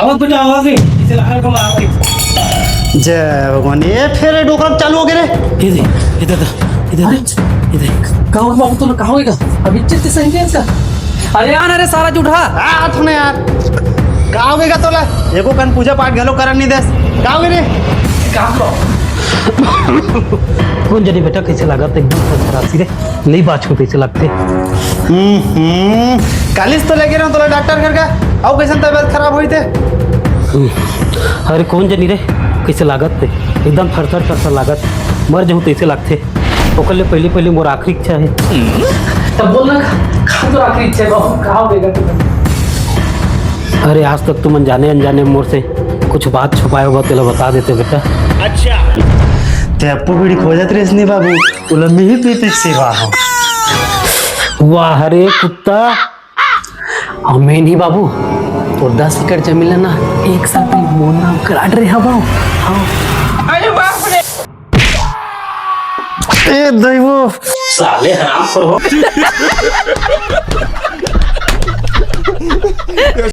आवाज बेटा आवाज है इसे लगा कर मार के जय भगवान ये फिर डोकरा चालू हो गया रे इधर कहाँ बाबू तो कहाँ होगा अभी चित्त सही है इसका अरे यार अरे सारा झूठा हाथ ने यार कहाँ हो गया तोला एको कन पूजा पाठ घलो करन नहीं देस कहाँ हो गए रे कौन जाने बेटा कैसे लगा तो एकदम खरासी रे नहीं बात को कैसे लगते कालिस तो लेके रहा तोला डॉक्टर घर का आओ कैसे तबीयत खराब हुई थे अरे कौन जानी रे कैसे लागत थे एकदम थर लागत मर जाऊँ तैसे लगते ओकर ले पहले मोर आखिरी इच्छा है तब बोलना खा तो आखिरी इच्छा कहाँ हो गएगा अरे आज तक तुम अनजाने अनजाने मोर से कुछ बात छुपाए हुआ तेला बता देते बेटा अच्छा ते अपू बीड़ी खोजत रेस नहीं बाबू बोला मैं ही पीते सेवा हूँ वाह रे कुत्ता हमें नहीं बाबू तो 10 टिकट जब मिला ना एक साथ मोर नाम करा रहे हवा अरे बाप रे ए दैवो साले हराम खोर हो